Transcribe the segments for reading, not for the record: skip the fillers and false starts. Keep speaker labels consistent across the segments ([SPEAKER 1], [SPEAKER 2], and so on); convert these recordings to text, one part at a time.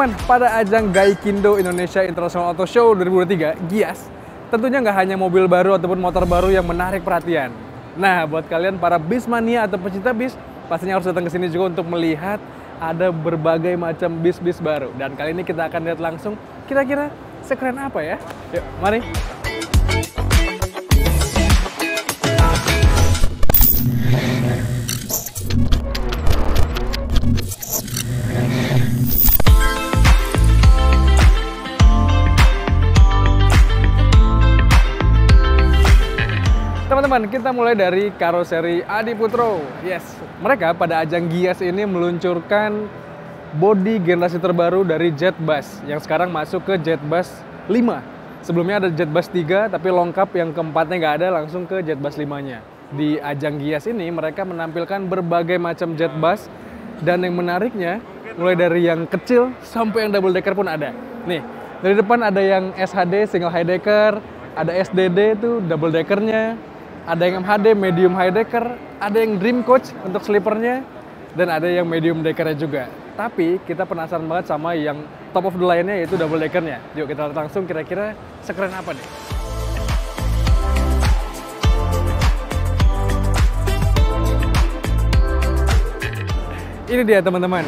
[SPEAKER 1] Teman-teman, pada ajang Gaikindo Indonesia International Auto Show 2023, GIAS, tentunya nggak hanya mobil baru ataupun motor baru yang menarik perhatian. Nah, buat kalian para bismania atau pecinta bis, pastinya harus datang ke sini juga untuk melihat ada berbagai macam bis-bis baru. Dan kali ini kita akan lihat langsung kira-kira sekeren apa ya. Yuk, mari. Teman-teman, kita mulai dari karoseri Adiputro. Yes, mereka pada ajang GIAS ini meluncurkan bodi generasi terbaru dari Jetbus yang sekarang masuk ke Jetbus 5. Sebelumnya ada Jetbus 3, tapi lengkap yang keempatnya nggak ada, langsung ke Jetbus 5-nya. Di ajang GIAS ini mereka menampilkan berbagai macam Jetbus, dan yang menariknya mulai dari yang kecil sampai yang double decker pun ada. Nih, dari depan ada yang SHD single high decker, ada SDD itu double deckernya, ada yang MHD medium high decker, ada yang Dream Coach untuk sleepernya, dan ada yang medium deckernya juga. Tapi kita penasaran banget sama yang top of the line-nya, yaitu double deckernya. Yuk kita lihat langsung kira-kira sekeren apa nih. Ini dia teman-teman,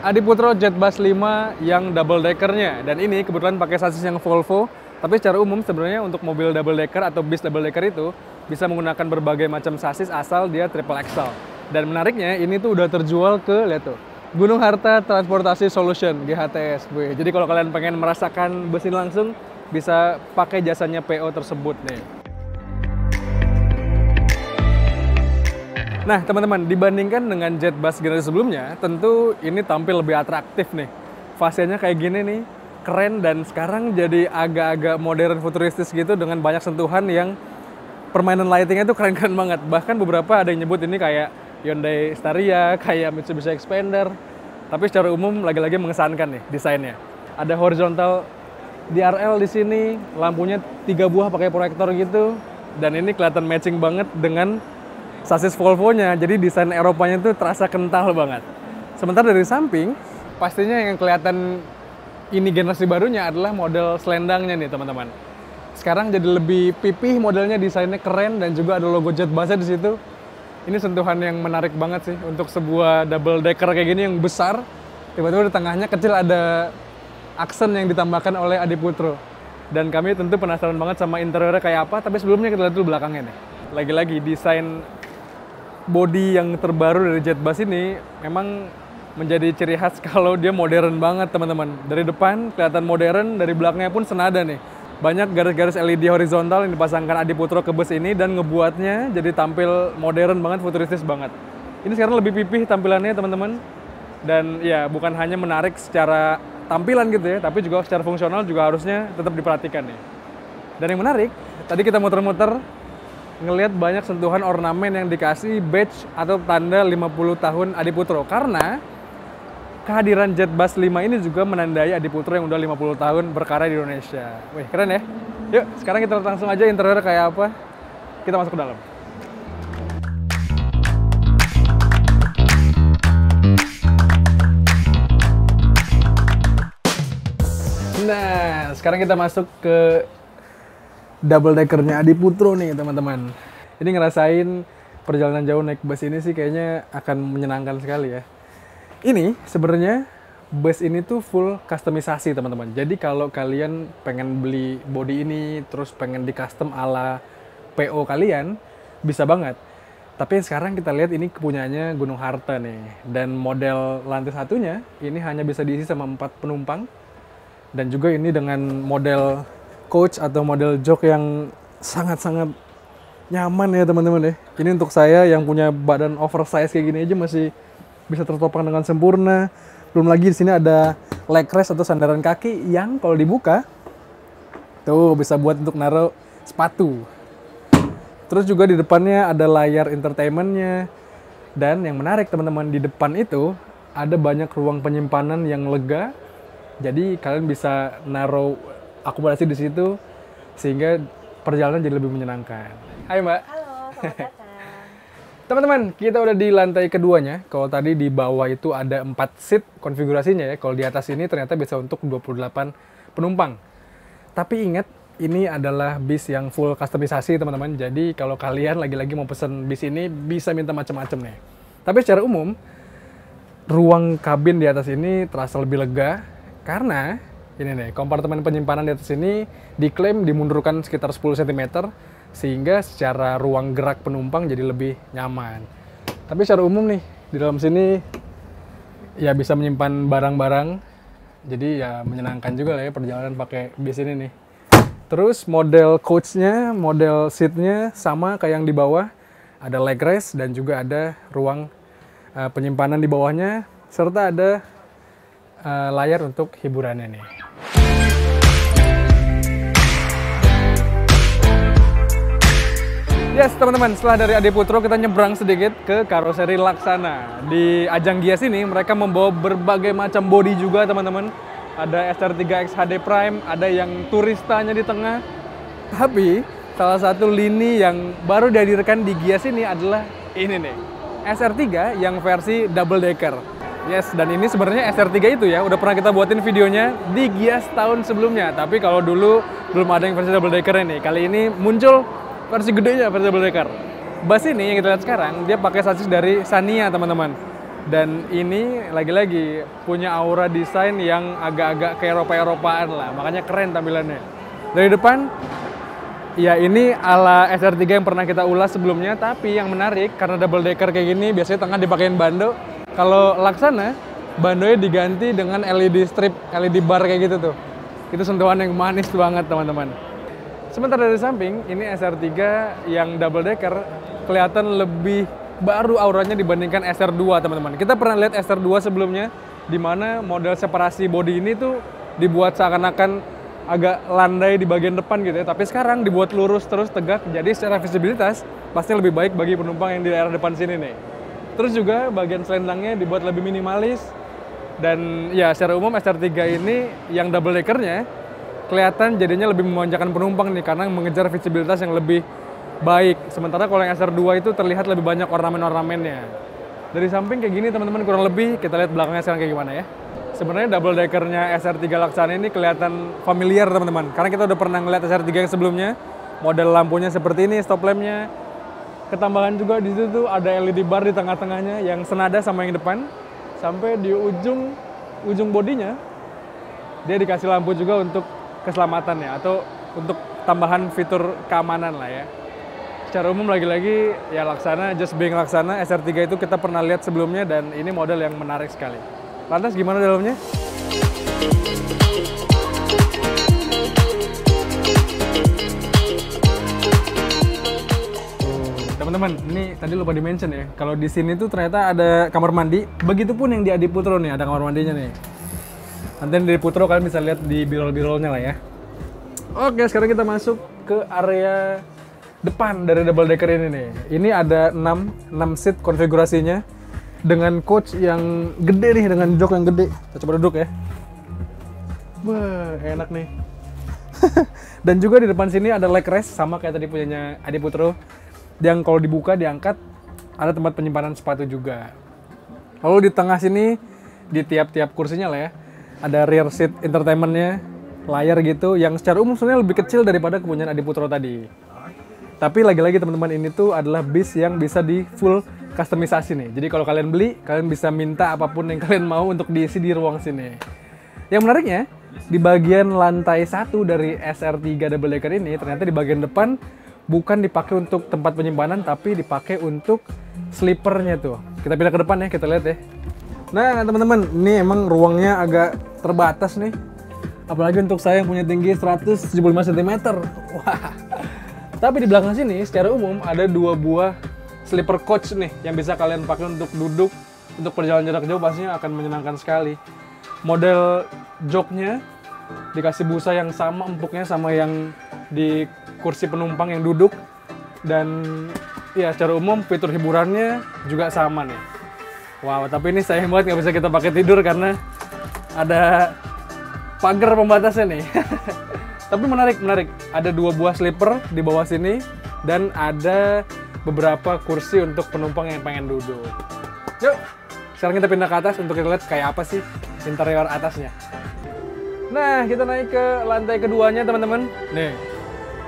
[SPEAKER 1] Adiputro Jetbus 5 yang double deckernya. Dan ini kebetulan pakai sasis yang Volvo. Tapi secara umum sebenarnya untuk mobil double decker atau bis double decker itu bisa menggunakan berbagai macam sasis asal dia triple axle. Dan menariknya ini tuh udah terjual ke, lihat tuh, Gunung Harta Transportasi Solution, GHTS. Jadi kalau kalian pengen merasakan bus ini langsung, bisa pakai jasanya PO tersebut nih. Nah teman-teman, dibandingkan dengan Jetbus generasi sebelumnya, tentu ini tampil lebih atraktif nih. Fasenya kayak gini nih, keren, dan sekarang jadi agak-agak modern futuristis gitu dengan banyak sentuhan yang permainan lightingnya tuh keren-keren banget. Bahkan beberapa ada yang nyebut ini kayak Hyundai Staria, kayak Mitsubishi Xpander. Tapi secara umum lagi-lagi mengesankan nih desainnya. Ada horizontal DRL di sini, lampunya 3 buah pakai proyektor gitu, dan ini kelihatan matching banget dengan sasis Volvo-nya. Jadi desain Eropanya tuh terasa kental banget. Sementara dari samping, pastinya yang kelihatan ini generasi barunya adalah model selendangnya nih teman-teman. Sekarang jadi lebih pipih modelnya, desainnya keren, dan juga ada logo Jetbus-nya di situ. Ini sentuhan yang menarik banget sih untuk sebuah double decker kayak gini yang besar. Tiba-tiba di tengahnya kecil ada aksen yang ditambahkan oleh Adiputro. Dan kami tentu penasaran banget sama interiornya kayak apa, tapi sebelumnya kita lihat dulu belakangnya nih. Lagi-lagi desain bodi yang terbaru dari Jetbus ini memang menjadi ciri khas kalau dia modern banget teman-teman. Dari depan kelihatan modern, dari belakangnya pun senada nih. Banyak garis-garis LED horizontal yang dipasangkan Adiputro ke bus ini dan ngebuatnya jadi tampil modern banget, futuristis banget. Ini sekarang lebih pipih tampilannya teman-teman. Dan ya bukan hanya menarik secara tampilan gitu ya, tapi juga secara fungsional juga harusnya tetap diperhatikan nih. Dan yang menarik, tadi kita muter-muter ngelihat banyak sentuhan ornamen yang dikasih badge atau tanda 50 tahun Adiputro. Karena kehadiran Jetbus 5 ini juga menandai Adiputro yang udah 50 tahun berkarya di Indonesia. Wih, keren ya? Yuk, sekarang kita langsung aja interior kayak apa. Kita masuk ke dalam. Nah, sekarang kita masuk ke double deckernya Adiputro nih teman-teman. Ini ngerasain perjalanan jauh naik bus ini sih kayaknya akan menyenangkan sekali ya. Ini sebenarnya bus ini tuh full customisasi teman-teman. Jadi kalau kalian pengen beli body ini terus pengen di custom ala PO kalian, bisa banget. Tapi sekarang kita lihat ini kepunyaannya Gunung Harta nih. Dan model lantai satunya ini hanya bisa diisi sama 4 penumpang. Dan juga ini dengan model coach atau model jok yang sangat-sangat nyaman ya teman-teman ya. Ini untuk saya yang punya badan oversize kayak gini aja masih bisa tertopang dengan sempurna. Belum lagi di sini ada leg rest atau sandaran kaki yang kalau dibuka tuh bisa buat untuk naruh sepatu. Terus juga di depannya ada layar entertainmentnya. Dan yang menarik teman-teman, di depan itu ada banyak ruang penyimpanan yang lega. Jadi kalian bisa naruh akomodasi di situ sehingga perjalanan jadi lebih menyenangkan. Hai Mbak.
[SPEAKER 2] Halo, selamat datang.
[SPEAKER 1] Teman-teman, kita udah di lantai keduanya. Kalau tadi di bawah itu ada 4 seat konfigurasinya ya. Kalau di atas ini ternyata bisa untuk 28 penumpang. Tapi ingat, ini adalah bis yang full customisasi teman-teman. Jadi kalau kalian lagi-lagi mau pesen bis ini, bisa minta macam-macam nih. Tapi secara umum, ruang kabin di atas ini terasa lebih lega. Karena, ini nih, kompartemen penyimpanan di atas ini diklaim dimundurkan sekitar 10 cm. Sehingga secara ruang gerak penumpang jadi lebih nyaman. Tapi secara umum nih, di dalam sini ya bisa menyimpan barang-barang. Jadi ya menyenangkan juga lah ya perjalanan pakai bis ini nih. Terus model coachnya, model seatnya sama kayak yang di bawah. Ada leg rest dan juga ada ruang penyimpanan di bawahnya. Serta ada layar untuk hiburannya nih. Yes teman-teman, setelah dari Adiputro kita nyebrang sedikit ke karoseri Laksana. Di ajang Gias ini mereka membawa berbagai macam bodi juga teman-teman. Ada SR3X HD Prime, ada yang turistanya di tengah. Tapi salah satu lini yang baru dihadirkan di Gias ini adalah ini nih, SR3 yang versi double decker. Yes, dan ini sebenarnya SR3 itu ya, udah pernah kita buatin videonya di Gias tahun sebelumnya. Tapi kalau dulu belum ada yang versi double decker ini. Kali ini muncul versi gedenya, versi double decker. Bus ini yang kita lihat sekarang, dia pakai sasis dari Scania, teman-teman. Dan ini lagi-lagi punya aura desain yang agak-agak ke Eropa-Eropaan lah. Makanya keren tampilannya. Dari depan, ya ini ala SR3 yang pernah kita ulas sebelumnya. Tapi yang menarik, karena double decker kayak gini, biasanya tengah dipakein bando. Kalau Laksana, bandonya diganti dengan LED strip, LED bar kayak gitu tuh. Itu sentuhan yang manis banget, teman-teman. Sementara dari samping, ini SR3 yang double decker kelihatan lebih baru auranya dibandingkan SR2, teman-teman. Kita pernah lihat SR2 sebelumnya, di mana model separasi bodi ini tuh dibuat seakan-akan agak landai di bagian depan gitu ya. Tapi sekarang dibuat lurus terus tegak, jadi secara visibilitas pasti lebih baik bagi penumpang yang di daerah depan sini nih. Terus juga bagian selendangnya dibuat lebih minimalis. Dan ya secara umum SR3 ini yang double deckernya kelihatan jadinya lebih memanjakan penumpang nih karena mengejar visibilitas yang lebih baik. Sementara kalau yang SR2 itu terlihat lebih banyak ornamen-ornamennya. Dari samping kayak gini teman-teman kurang lebih, kita lihat belakangnya sekarang kayak gimana ya. Sebenarnya double deckernya SR3 Laksana ini kelihatan familiar teman-teman. Karena kita udah pernah ngeliat SR3 yang sebelumnya. Model lampunya seperti ini, stop lampnya. Ketambahan juga di situ tuh ada LED bar di tengah-tengahnya yang senada sama yang depan. Sampai di ujung bodinya, dia dikasih lampu juga untuk keselamatan ya, atau untuk tambahan fitur keamanan lah ya. Secara umum lagi-lagi ya Laksana, just being Laksana, SR3 itu kita pernah lihat sebelumnya dan ini model yang menarik sekali. Lantas gimana dalamnya? Teman-teman, ini tadi lupa di-mention ya. Kalau di sini tuh ternyata ada kamar mandi. Begitupun yang di Adiputro nih, ada kamar mandinya nih. Nanti di Putro kalian bisa lihat di birol-birolnya lah ya. Oke, sekarang kita masuk ke area depan dari double decker ini nih. Ini ada 6 seat konfigurasinya dengan coach yang gede nih, dengan jok yang gede. Kita coba duduk ya. Wah, enak nih. Dan juga di depan sini ada leg rest sama kayak tadi punyanya Adiputro. Yang kalau dibuka diangkat ada tempat penyimpanan sepatu juga. Lalu di tengah sini di tiap-tiap kursinya lah ya, ada rear seat entertainment-nya, layar gitu, yang secara umum sebenarnya lebih kecil daripada kepunyaan Adiputro tadi. Tapi lagi-lagi teman-teman, ini tuh adalah bis yang bisa di full customisasi nih. Jadi kalau kalian beli, kalian bisa minta apapun yang kalian mau untuk diisi di ruang sini. Yang menariknya, di bagian lantai 1 dari SR3 double decker ini, ternyata di bagian depan bukan dipakai untuk tempat penyimpanan, tapi dipakai untuk sleepernya tuh. Kita pindah ke depan ya, kita lihat ya. Nah teman-teman, ini emang ruangnya agak terbatas nih. Apalagi untuk saya yang punya tinggi 175 cm. Wah. Tapi di belakang sini secara umum ada 2 buah sleeper coach nih yang bisa kalian pakai untuk duduk, untuk perjalanan jarak jauh pastinya akan menyenangkan sekali. Model joknya dikasih busa yang sama empuknya sama yang di kursi penumpang yang duduk. Dan ya secara umum fitur hiburannya juga sama nih. Wow, tapi ini sayang banget nggak bisa kita pakai tidur karena ada pagar pembatasnya nih. Tapi menarik. Ada 2 buah sleeper di bawah sini dan ada beberapa kursi untuk penumpang yang pengen duduk. Yuk, sekarang kita pindah ke atas untuk kita lihat kayak apa sih interior atasnya. Nah, kita naik ke lantai keduanya teman-teman. Nih,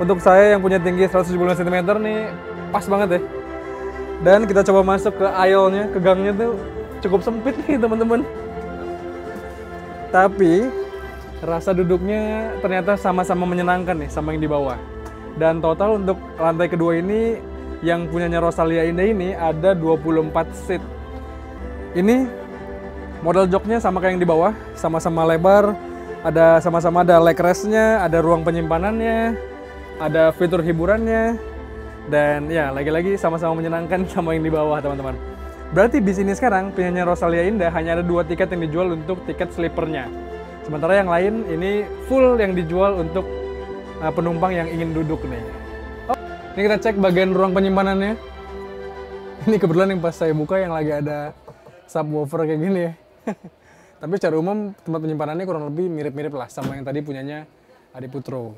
[SPEAKER 1] untuk saya yang punya tinggi 175 cm nih, pas banget ya. Dan kita coba masuk ke aisle-nya, ke gangnya tuh cukup sempit nih teman-teman. Tapi rasa duduknya ternyata sama-sama menyenangkan nih sama yang di bawah. Dan total untuk lantai kedua ini yang punyanya Rosalia Indah ini ada 24 seat. Ini model joknya sama kayak yang di bawah, sama-sama lebar, sama-sama ada leg rest-nya, ada ruang penyimpanannya, ada fitur hiburannya, dan ya lagi-lagi sama-sama menyenangkan sama yang di bawah teman-teman. Berarti bis ini sekarang punyanya Rosalia Indah hanya ada 2 tiket yang dijual untuk tiket sleepernya. Sementara yang lain ini full yang dijual untuk penumpang yang ingin duduk nih. Oh, ini kita cek bagian ruang penyimpanannya. Ini kebetulan yang pas saya buka yang lagi ada subwoofer kayak gini ya. Tapi secara umum tempat penyimpanannya kurang lebih mirip-mirip lah sama yang tadi punyanya Adiputro.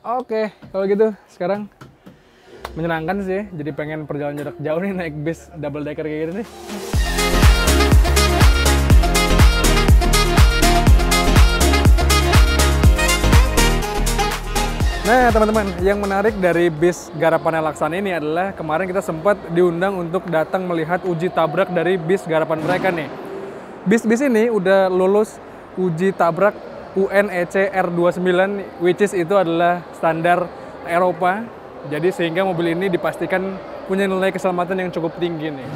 [SPEAKER 1] Oke, kalau gitu sekarang menyenangkan sih ya. Jadi pengen perjalanan jarak jauh nih naik bis double decker kayak gini nih. Nah teman-teman, yang menarik dari bis Garapan Laksana ini adalah kemarin kita sempat diundang untuk datang melihat uji tabrak dari bis garapan mereka nih. Bis-bis ini udah lulus uji tabrak UNEC R29, which is itu adalah standar Eropa. Jadi sehingga mobil ini dipastikan punya nilai keselamatan yang cukup tinggi nih.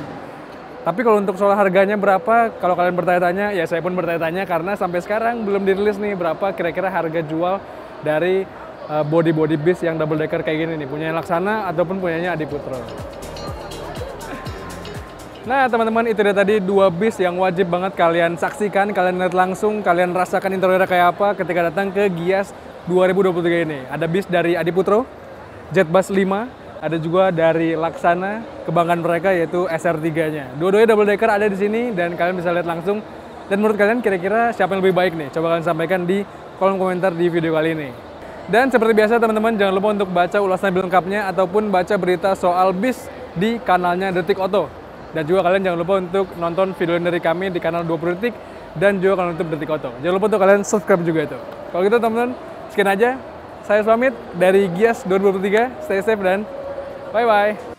[SPEAKER 1] Tapi kalau untuk soal harganya berapa, kalau kalian bertanya-tanya, ya saya pun bertanya-tanya karena sampai sekarang belum dirilis nih berapa kira-kira harga jual dari body bis yang double decker kayak gini nih, punyanya Laksana ataupun punyanya Adiputro. Nah teman-teman, itu dia tadi 2 bis yang wajib banget kalian saksikan, kalian lihat langsung, kalian rasakan interiornya kayak apa ketika datang ke Gias 2023 ini. Ada bis dari Adiputro, Jetbus 5, ada juga dari Laksana, kebanggaan mereka yaitu SR3-nya. Dua-duanya double decker ada di sini dan kalian bisa lihat langsung. Dan menurut kalian kira-kira siapa yang lebih baik nih? Coba kalian sampaikan di kolom komentar di video kali ini. Dan seperti biasa teman-teman, jangan lupa untuk baca ulasan lengkapnya ataupun baca berita soal bis di kanalnya Detik Auto. Dan juga kalian jangan lupa untuk nonton video dari kami di kanal 20 Detik dan juga kanal YouTube Detik Auto. Jangan lupa untuk kalian subscribe juga itu. Kalau gitu teman-teman, sekian aja. Saya pamit dari Gias 2023. Stay safe dan bye-bye.